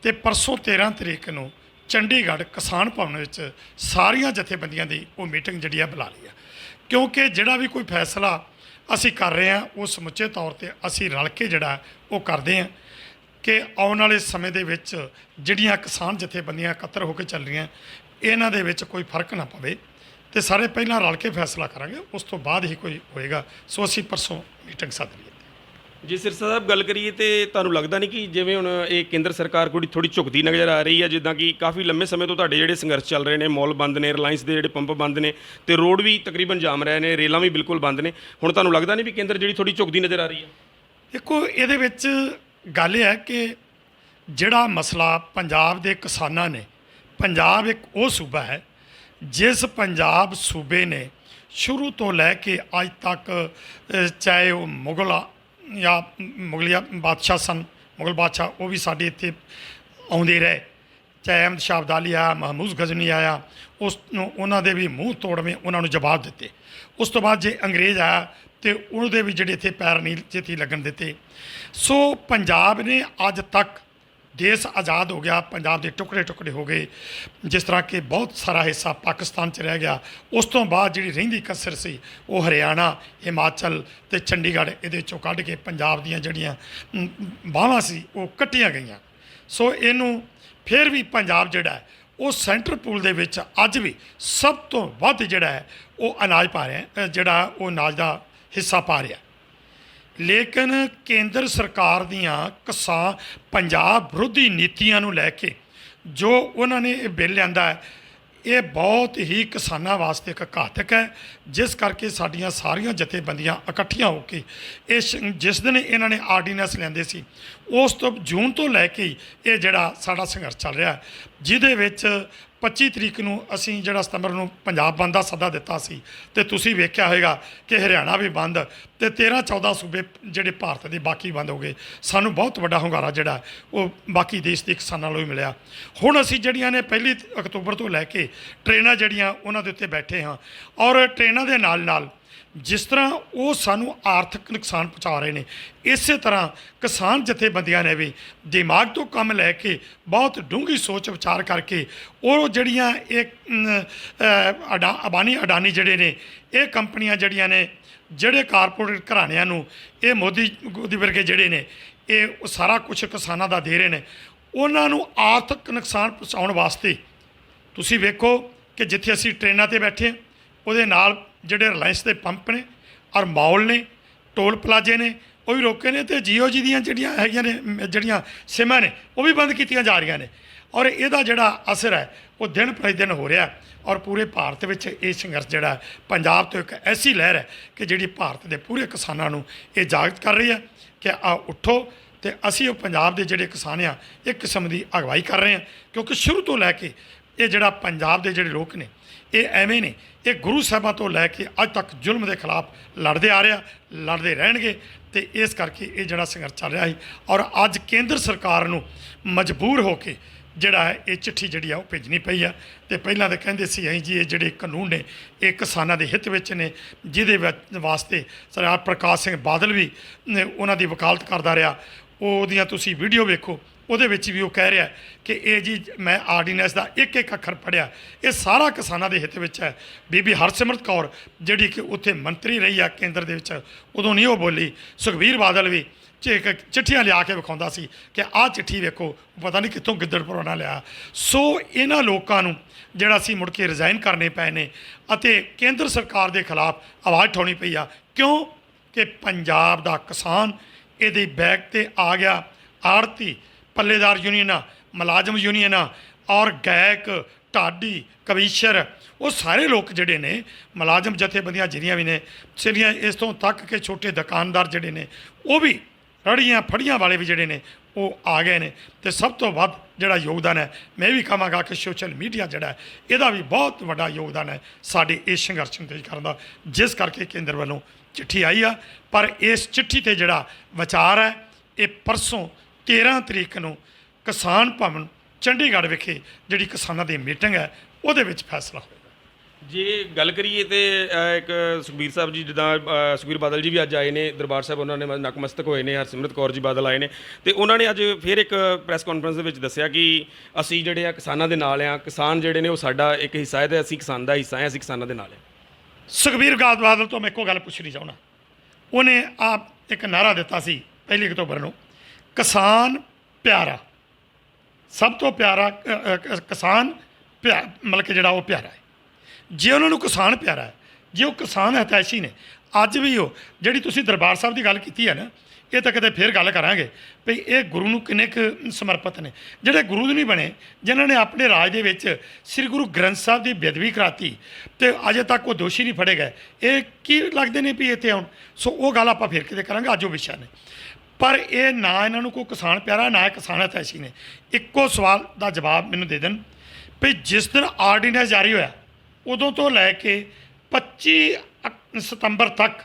ਤੇ ਪਰਸੋਂ 13 ਤਰੀਕ ਨੂੰ ਚੰਡੀਗੜ੍ਹ ਕਿਸਾਨ ਭਵਨ ਵਿੱਚ ਸਾਰੀਆਂ ਜਥੇਬੰਦੀਆਂ ਦੀ ਉਹ ਮੀਟਿੰਗ ਜਿਹੜੀ ਆ ਬੁਲਾ ਲਈ ਆ, ਕਿਉਂਕਿ ਜਿਹੜਾ ਵੀ ਕੋਈ ਫੈਸਲਾ ਅਸੀਂ ਕਰ ਰਹੇ ਹਾਂ ਉਹ ਸਮੁੱਚੇ ਤੌਰ ਤੇ ਅਸੀਂ ਰਲ ਕੇ ਜਿਹੜਾ ਉਹ ਕਰਦੇ ਹਾਂ ਕਿ ਆਉਣ ਵਾਲੇ ਸਮੇਂ ਦੇ ਵਿੱਚ ਜਿਹੜੀਆਂ ਕਿਸਾਨ ਜਥੇਬੰਦੀਆਂ ਇਕੱਤਰ ਹੋ ਕੇ ਚੱਲ ਰਹੀਆਂ ਇਹਨਾਂ ਦੇ ਵਿੱਚ ਕੋਈ ਫਰਕ ਨਾ ਪਵੇ ਤੇ ਸਾਰੇ ਪਹਿਲਾਂ ਰਲ ਕੇ ਫੈਸਲਾ ਕਰਾਂਗੇ, ਉਸ ਤੋਂ ਬਾਅਦ ਹੀ ਕੋਈ ਹੋਏਗਾ। ਸੋ ਅਸੀਂ ਪਰਸੋਂ ਮੀਟਿੰਗ ਸੱਦ ਲਈ। ਜੇ ਸਿਰਸਾ ਸਾਹਿਬ ਗੱਲ ਕਰੀਏ ਤੇ ਤੁਹਾਨੂੰ ਲੱਗਦਾ ਨਹੀਂ ਕਿ ਜਿਵੇਂ ਹੁਣ ਇਹ ਕੇਂਦਰ ਸਰਕਾਰ ਕੋਈ ਥੋੜੀ ਝੁਕਦੀ ਨਜ਼ਰ ਆ ਰਹੀ ਹੈ, ਜਿੱਦਾਂ ਕਿ ਕਾਫੀ ਲੰਮੇ ਸਮੇਂ ਤੋਂ ਤੁਹਾਡੇ ਜਿਹੜੇ ਸੰਘਰਸ਼ ਚੱਲ ਰਹੇ ਨੇ, ਮਾਲ ਬੰਦ ਨੇ, ਰਿਲਾਇੰਸ ਦੇ ਜਿਹੜੇ ਪੰਪ ਬੰਦ ਨੇ ਤੇ ਰੋਡ ਵੀ ਤਕਰੀਬਨ ਜਾਮ ਰਹੇ ਨੇ, ਰੇਲਾਂ ਵੀ ਬਿਲਕੁਲ ਬੰਦ ਨੇ, ਹੁਣ ਤੁਹਾਨੂੰ ਲੱਗਦਾ ਨਹੀਂ ਵੀ ਕੇਂਦਰ ਜਿਹੜੀ ਥੋੜੀ ਝੁਕਦੀ ਨਜ਼ਰ ਆ ਰਹੀ ਹੈ? ਦੇਖੋ, ਇਹਦੇ ਵਿੱਚ ਗੱਲ ਇਹ ਹੈ ਕਿ ਜਿਹੜਾ ਮਸਲਾ ਪੰਜਾਬ ਦੇ ਕਿਸਾਨਾਂ ਨੇ, ਪੰਜਾਬ ਇੱਕ ਉਹ ਸੂਬਾ ਹੈ ਜਿਸ ਪੰਜਾਬ ਸੂਬੇ ਨੇ ਸ਼ੁਰੂ ਤੋਂ ਲੈ ਕੇ ਅੱਜ ਤੱਕ ਚਾਹੇ ਉਹ ਮੁਗਲ ਜਾਂ ਮੁਗਲਿਆ ਬਾਦਸ਼ਾਹ ਸਨ, ਮੁਗਲ ਬਾਦਸ਼ਾਹ ਉਹ ਵੀ ਸਾਡੇ ਇੱਥੇ ਆਉਂਦੇ ਰਹੇ, ਚਾਹੇ ਅਹਿਮਦ ਸ਼ਾਹ ਅਬਦਾਲੀ ਆਇਆ, ਮਹਿਮੂਦ ਗਜ਼ਨੀ ਆਇਆ, ਉਸ ਨੂੰ ਉਹਨਾਂ ਦੇ ਵੀ ਮੂੰਹ ਤੋੜਵੇਂ ਉਹਨਾਂ ਨੂੰ ਜਵਾਬ ਦਿੱਤੇ। ਉਸ ਤੋਂ ਬਾਅਦ ਜੇ ਅੰਗਰੇਜ਼ ਆਇਆ ਤੇ ਉਹਦੇ ਵੀ ਜਿਹੜੇ ਇੱਥੇ ਪੈਰ ਨਹੀਂ ਛੇਤੀ ਲੱਗਣ ਦਿੱਤੇ। ਸੋ ਪੰਜਾਬ ਨੇ ਅੱਜ ਤੱਕ ਦੇਸ਼ ਆਜ਼ਾਦ ਹੋ ਗਿਆ, ਪੰਜਾਬ ਦੇ ਟੁਕੜੇ ਟੁਕੜੇ ਹੋ ਗਏ, ਜਿਸ ਤਰ੍ਹਾਂ ਕਿ ਬਹੁਤ ਸਾਰਾ ਹਿੱਸਾ ਪਾਕਿਸਤਾਨ 'ਚ ਰਹਿ ਗਿਆ। ਉਸ ਤੋਂ ਬਾਅਦ ਜਿਹੜੀ ਰਹਿੰਦੀ ਕਸਰ ਸੀ ਉਹ ਹਰਿਆਣਾ, ਹਿਮਾਚਲ ਤੇ ਚੰਡੀਗੜ੍ਹ ਇਹਦੇ 'ਚੋਂ ਕੱਢ ਕੇ ਪੰਜਾਬ ਦੀਆਂ ਜਿਹੜੀਆਂ ਬਾਹਾਂ ਸੀ ਉਹ ਕੱਟੀਆਂ ਗਈਆਂ। ਸੋ ਇਹਨੂੰ ਫਿਰ ਵੀ ਪੰਜਾਬ ਜਿਹੜਾ ਹੈ ਉਹ ਸੈਂਟਰ ਪੂਲ ਦੇ ਵਿੱਚ ਅੱਜ ਵੀ ਸਭ ਤੋਂ ਵੱਧ ਜਿਹੜਾ ਹੈ ਉਹ ਅਨਾਜ ਪਾ ਰਿਹਾ, ਜਿਹੜਾ ਉਹ ਅਨਾਜ ਦਾ ਹਿੱਸਾ ਪਾ ਰਿਹਾ। ਲੇਕਿਨ ਕੇਂਦਰ ਸਰਕਾਰ ਦੀਆਂ ਪੰਜਾਬ ਵਿਰੋਧੀ ਨੀਤੀਆਂ ਨੂੰ ਲੈ ਕੇ ਜੋ ਉਹਨਾਂ ਨੇ ਇਹ ਬਿੱਲ ਲਿਆਂਦਾ ਹੈ, ਇਹ ਬਹੁਤ ਹੀ ਕਿਸਾਨਾਂ ਵਾਸਤੇ ਇੱਕ ਘਾਤਕ ਹੈ, ਜਿਸ ਕਰਕੇ ਸਾਡੀਆਂ ਸਾਰੀਆਂ ਜਥੇਬੰਦੀਆਂ ਇਕੱਠੀਆਂ ਹੋ ਕੇ ਜਿਸ ਦਿਨ ਇਹਨਾਂ ਨੇ ਆਰਡੀਨੈਂਸ ਲਿਆਂਦੇ ਸੀ ਉਸ ਤੋਂ ਜੂਨ ਤੋਂ ਲੈ ਕੇ ਇਹ ਜਿਹੜਾ ਸਾਡਾ ਸੰਘਰਸ਼ ਚੱਲ ਰਿਹਾ, ਜਿਹਦੇ ਵਿੱਚ 25 ਤਰੀਕ ਨੂੰ ਅਸੀਂ ਜਿਹੜਾ ਸਤੰਬਰ ਨੂੰ ਪੰਜਾਬ ਬੰਦ ਦਾ ਸੱਦਾ ਦਿੱਤਾ ਸੀ ਤੇ ਤੁਸੀਂ ਵੇਖਿਆ ਹੋਵੇਗਾ ਕਿ ਹਰਿਆਣਾ ਵੀ ਬੰਦ ਤੇ 13-14 ਸੂਬੇ ਜਿਹੜੇ ਭਾਰਤ ਦੇ ਬਾਕੀ ਬੰਦ ਹੋ ਗਏ। ਸਾਨੂੰ ਬਹੁਤ ਵੱਡਾ ਹੁੰਗਾਰਾ ਜਿਹੜਾ ਉਹ ਬਾਕੀ ਦੇਸ਼ ਦੇ ਕਿਸਾਨਾਂ ਨੂੰ ਵੀ ਮਿਲਿਆ। ਹੁਣ ਅਸੀਂ ਜਿਹੜੀਆਂ ਨੇ 1 ਅਕਤੂਬਰ ਤੋਂ ਲੈ ਕੇ ਟ੍ਰੇਨਾਂ ਜਿਹੜੀਆਂ ਉਹਨਾਂ ਦੇ ਉੱਤੇ ਬੈਠੇ ਹਾਂ, ਔਰ ਟ੍ਰੇਨਾਂ ਦੇ ਨਾਲ ਨਾਲ ਜਿਸ ਤਰ੍ਹਾਂ ਉਹ ਸਾਨੂੰ ਆਰਥਿਕ ਨੁਕਸਾਨ ਪਹੁੰਚਾ ਰਹੇ ਨੇ, ਇਸੇ ਤਰ੍ਹਾਂ ਕਿਸਾਨ ਜਥੇਬੰਦੀਆਂ ਨੇ ਵੀ ਦਿਮਾਗ ਤੋਂ ਕੰਮ ਲੈ ਕੇ ਬਹੁਤ ਡੂੰਘੀ ਸੋਚ ਵਿਚਾਰ ਕਰਕੇ ਉਹ ਜਿਹੜੀਆਂ ਇਹ ਅਬਾਨੀ ਅਡਾਨੀ ਜਿਹੜੇ ਨੇ, ਇਹ ਕੰਪਨੀਆਂ ਜਿਹੜੀਆਂ ਨੇ, ਜਿਹੜੇ ਕਾਰਪੋਰੇਟ ਘਰਾਣਿਆਂ ਨੂੰ ਇਹ ਮੋਦੀ ਵਰਗੇ ਜਿਹੜੇ ਨੇ ਇਹ ਸਾਰਾ ਕੁਝ ਕਿਸਾਨਾਂ ਦਾ ਦੇ ਰਹੇ ਨੇ, ਉਹਨਾਂ ਨੂੰ ਆਰਥਿਕ ਨੁਕਸਾਨ ਪਹੁੰਚਾਉਣ ਵਾਸਤੇ ਤੁਸੀਂ ਵੇਖੋ ਕਿ ਜਿੱਥੇ ਅਸੀਂ ਟ੍ਰੇਨਾਂ 'ਤੇ ਬੈਠੇ ਉਹਦੇ ਨਾਲ ਜਿਹੜੇ ਰਿਲਾਇੰਸ ਦੇ ਪੰਪ ਨੇ ਔਰ ਮਾਲ ਨੇ, ਟੋਲ ਪਲਾਜ਼ੇ ਨੇ, ਉਹ ਵੀ ਰੋਕੇ ਨੇ, ਤੇ ਜੀਓ ਜੀ ਦੀਆਂ ਜਿਹੜੀਆਂ ਹੈਗੀਆਂ ਨੇ ਜਿਹੜੀਆਂ ਸਿਮਾਂ ਨੇ ਉਹ ਵੀ ਬੰਦ ਕੀਤੀਆਂ ਜਾ ਰਹੀਆਂ ਨੇ। ਔਰ ਇਹਦਾ ਜਿਹੜਾ ਅਸਰ ਹੈ ਉਹ ਦਿਨ ਪ੍ਰਤੀ ਦਿਨ ਹੋ ਰਿਹਾ। ਔਰ ਪੂਰੇ ਭਾਰਤ ਵਿੱਚ ਇਹ ਸੰਘਰਸ਼ ਜਿਹੜਾ ਪੰਜਾਬ ਤੋਂ ਇੱਕ ਐਸੀ ਲਹਿਰ ਹੈ ਕਿ ਜਿਹੜੀ ਭਾਰਤ ਦੇ ਪੂਰੇ ਕਿਸਾਨਾਂ ਨੂੰ ਇਹ ਜਾਗਰਤ ਕਰ ਰਹੀ ਹੈ ਕਿ ਆ ਉੱਠੋ। ਤੇ ਅਸੀਂ ਉਹ ਪੰਜਾਬ ਦੇ ਜਿਹੜੇ ਕਿਸਾਨ ਆ ਇੱਕ ਕਿਸਮ ਦੀ ਅਗਵਾਈ ਕਰ ਰਹੇ ਹਾਂ, ਕਿਉਂਕਿ ਸ਼ੁਰੂ ਤੋਂ ਲੈ ਕੇ ਇਹ ਜਿਹੜਾ ਪੰਜਾਬ ਦੇ ਜਿਹੜੇ ਲੋਕ ਨੇ ਇਹ ਐਵੇਂ ਨੇ, ਇਹ ਗੁਰੂ ਸਾਹਿਬਾਂ ਤੋਂ ਲੈ ਕੇ ਅੱਜ ਤੱਕ ਜ਼ੁਲਮ ਦੇ ਖਿਲਾਫ ਲੜਦੇ ਆ ਰਿਹਾ, ਲੜਦੇ ਰਹਿਣਗੇ। ਤੇ ਇਸ ਕਰਕੇ ਇਹ ਜਿਹੜਾ ਸੰਘਰਸ਼ ਚੱਲ ਰਿਹਾ ਸੀ ਔਰ ਅੱਜ ਕੇਂਦਰ ਸਰਕਾਰ ਨੂੰ ਮਜਬੂਰ ਹੋ ਕੇ ਜਿਹੜਾ ਹੈ ਇਹ ਚਿੱਠੀ ਜਿਹੜੀ ਆ ਉਹ ਭੇਜਣੀ ਪਈ ਆ। ਤੇ ਪਹਿਲਾਂ ਤਾਂ ਕਹਿੰਦੇ ਸੀ ਅਸੀਂ ਜੀ ਇਹ ਜਿਹੜੇ ਕਾਨੂੰਨ ਨੇ ਇਹ ਕਿਸਾਨਾਂ ਦੇ ਹਿੱਤ ਵਿੱਚ ਨੇ, ਜਿਹਦੇ ਵਾਸਤੇ ਸਰਦਾਰ ਪ੍ਰਕਾਸ਼ ਸਿੰਘ ਬਾਦਲ ਵੀ ਉਹਨਾਂ ਦੀ ਵਕਾਲਤ ਕਰਦਾ ਰਿਹਾ। ਉਹਦੀਆਂ ਤੁਸੀਂ ਵੀਡੀਓ ਵੇਖੋ, ਉਹਦੇ ਵਿੱਚ ਵੀ ਉਹ ਕਹਿ ਰਿਹਾ ਕਿ ਇਹ ਜੀ ਮੈਂ ਆਰਡੀਨੈਂਸ ਦਾ ਇੱਕ ਇੱਕ ਅੱਖਰ ਪੜ੍ਹਿਆ, ਇਹ ਸਾਰਾ ਕਿਸਾਨਾਂ ਦੇ ਹਿੱਤ ਵਿੱਚ ਹੈ। ਬੀਬੀ ਹਰਸਿਮਰਤ ਕੌਰ ਜਿਹੜੀ ਕਿ ਉੱਥੇ ਮੰਤਰੀ ਰਹੀ ਆ ਕੇਂਦਰ ਦੇ ਵਿੱਚ, ਉਦੋਂ ਨਹੀਂ ਉਹ ਬੋਲੀ। ਸੁਖਬੀਰ ਬਾਦਲ ਵੀ ਚਿੱਠੀਆਂ ਲਿਆ ਕੇ ਵਿਖਾਉਂਦਾ ਸੀ ਕਿ ਆਹ ਚਿੱਠੀ ਵੇਖੋ, ਪਤਾ ਨਹੀਂ ਕਿੱਥੋਂ ਗਿੱਦੜ ਪਰੋਣਾ ਲਿਆ। ਸੋ ਇਹਨਾਂ ਲੋਕਾਂ ਨੂੰ ਜਿਹੜਾ ਸੀ ਮੁੜ ਕੇ ਰਿਜ਼ਾਈਨ ਕਰਨੇ ਪਏ ਨੇ ਅਤੇ ਕੇਂਦਰ ਸਰਕਾਰ ਦੇ ਖਿਲਾਫ ਆਵਾਜ਼ ਉਠਾਉਣੀ ਪਈ ਆ। ਕਿਉਂ ਕਿ ਪੰਜਾਬ ਦਾ ਕਿਸਾਨ ਇਹਦੇ ਬੈਗ ਤੇ ਆ ਗਿਆ। ਆੜਤੀ, ਪੱਲੇਦਾਰ ਯੂਨੀਅਨਾਂ, ਮੁਲਾਜ਼ਮ ਯੂਨੀਅਨਾਂ ਔਰ ਗਾਇਕ, ਢਾਡੀ, ਕਵੀਸ਼ਰ, ਉਹ ਸਾਰੇ ਲੋਕ ਜਿਹੜੇ ਨੇ, ਮੁਲਾਜ਼ਮ ਜਥੇਬੰਦੀਆਂ ਜਿਹੜੀਆਂ ਵੀ ਨੇ ਸਿਰੀਆਂ, ਇਸ ਤੋਂ ਤੱਕ ਕਿ ਛੋਟੇ ਦੁਕਾਨਦਾਰ ਜਿਹੜੇ ਨੇ ਉਹ ਵੀ, ਰੜੀਆਂ ਫੜੀਆਂ ਵਾਲੇ ਵੀ ਜਿਹੜੇ ਨੇ ਉਹ ਆ ਗਏ ਨੇ। ਤੇ ਸਭ ਤੋਂ ਵੱਧ ਜਿਹੜਾ ਯੋਗਦਾਨ ਹੈ, ਮੈਂ ਵੀ ਕਹਾਂਗਾ ਕਿ ਸੋਸ਼ਲ ਮੀਡੀਆ ਜਿਹੜਾ ਇਹਦਾ ਵੀ ਬਹੁਤ ਵੱਡਾ ਯੋਗਦਾਨ ਹੈ ਸਾਡੇ ਇਸ ਸੰਘਰਸ਼ ਨੂੰ ਤੇਜ਼ ਕਰਨ ਦਾ, ਜਿਸ ਕਰਕੇ ਕੇਂਦਰ ਵੱਲੋਂ ਚਿੱਠੀ ਆਈ ਆ। ਪਰ ਇਸ ਚਿੱਠੀ ਤੇ ਜਿਹੜਾ ਵਿਚਾਰ ਹੈ ਇਹ ਪਰਸੋਂ 13 ਤਰੀਕ ਨੂੰ ਕਿਸਾਨ ਭਵਨ ਚੰਡੀਗੜ੍ਹ ਵਿਖੇ ਜਿਹੜੀ ਕਿਸਾਨਾਂ ਦੀ ਮੀਟਿੰਗ ਹੈ ਉਹਦੇ ਵਿੱਚ ਫੈਸਲਾ ਹੋਵੇਗਾ। ਜੇ ਗੱਲ ਕਰੀਏ ਤੇ ਇੱਕ ਸੁਖਬੀਰ ਸਾਹਿਬ ਜੀ ਜਿੱਦਾਂ ਸੁਖਬੀਰ ਬਾਦਲ ਜੀ ਵੀ ਅੱਜ ਆਏ ਨੇ ਦਰਬਾਰ ਸਾਹਿਬ, ਉਹਨਾਂ ਨੇ ਨਤਮਸਤਕ ਹੋਏ ਨੇ, ਹਰਸਿਮਰਤ ਕੌਰ ਜੀ ਬਾਦਲ ਆਏ ਨੇ ਤੇ ਉਹਨਾਂ ਨੇ ਅੱਜ ਫਿਰ ਇੱਕ ਪ੍ਰੈਸ ਕਾਨਫਰੰਸ ਦੇ ਵਿੱਚ ਦੱਸਿਆ ਕਿ ਅਸੀਂ ਜਿਹੜੇ ਆ ਕਿਸਾਨਾਂ ਦੇ ਨਾਲ ਆ, ਕਿਸਾਨ ਜਿਹੜੇ ਨੇ ਉਹ ਸਾਡਾ ਇੱਕ ਹਿੱਸਾ ਹੈ ਤੇ ਅਸੀਂ ਕਿਸਾਨ ਦਾ ਹਿੱਸਾ ਹੈ, ਅਸੀਂ ਕਿਸਾਨਾਂ ਦੇ ਨਾਲ ਆ। ਸੁਖਬੀਰ ਬਾਦਲ ਤੋਂ ਮੈਂ ਇੱਕੋ ਗੱਲ ਪੁੱਛਣੀ ਚਾਹੁੰਦਾ। ਉਹਨੇ ਆਪ ਇੱਕ ਨਾਅਰਾ ਦਿੱਤਾ ਸੀ 1 ਅਕਤੂਬਰ ਨੂੰ, ਕਿਸਾਨ ਪਿਆਰਾ, ਸਭ ਤੋਂ ਪਿਆਰਾ ਕਿਸਾਨ ਮਤਲਬ ਕਿ ਜਿਹੜਾ ਉਹ ਪਿਆਰਾ ਹੈ। ਜੇ ਉਹਨਾਂ ਨੂੰ ਕਿਸਾਨ ਪਿਆਰਾ ਹੈ, ਜੇ ਉਹ ਕਿਸਾਨ ਹਿਤੈਸ਼ੀ ਨੇ, ਅੱਜ ਵੀ ਉਹ ਜਿਹੜੀ ਤੁਸੀਂ ਦਰਬਾਰ ਸਾਹਿਬ ਦੀ ਗੱਲ ਕੀਤੀ ਹੈ ਨਾ, ਇਹ ਤਾਂ ਕਿਤੇ ਫਿਰ ਗੱਲ ਕਰਾਂਗੇ ਵੀ ਇਹ ਗੁਰੂ ਨੂੰ ਕਿੰਨੇ ਕੁ ਸਮਰਪਿਤ ਨੇ। ਜਿਹੜੇ ਗੁਰੂ ਨਹੀਂ ਬਣੇ, ਜਿਨ੍ਹਾਂ ਨੇ ਆਪਣੇ ਰਾਜ ਦੇ ਵਿੱਚ ਸ੍ਰੀ ਗੁਰੂ ਗ੍ਰੰਥ ਸਾਹਿਬ ਦੀ ਬੇਅਦਬੀ ਕਰਾਤੀ ਤੇ ਅਜੇ ਤੱਕ ਉਹ ਦੋਸ਼ੀ ਨਹੀਂ ਫੜੇ ਗਏ, ਇਹ ਕੀ ਲੱਗਦੇ ਨੇ ਵੀ ਇੱਥੇ ਆਉਣ? ਸੋ ਉਹ ਗੱਲ ਆਪਾਂ ਫਿਰ ਕਿਤੇ ਕਰਾਂਗੇ, ਅੱਜ ਉਹ ਵਿਸ਼ਾ ਨੇ। ਪਰ ਇਹ ਨਾ ਇਹਨਾਂ ਨੂੰ ਕੋਈ ਕਿਸਾਨ ਪਿਆਰਾ, ਨਾ ਇਹ ਕਿਸਾਨ ਹਿਤੈਸ਼ੀ ਨੇ। ਇੱਕੋ ਸਵਾਲ ਦਾ ਜਵਾਬ ਮੈਨੂੰ ਦੇ ਦੇਣ ਵੀ ਜਿਸ ਦਿਨ ਆਰਡੀਨੈਂਸ ਜਾਰੀ ਹੋਇਆ ਉਦੋਂ ਤੋਂ ਲੈ ਕੇ 25 ਸਤੰਬਰ ਤੱਕ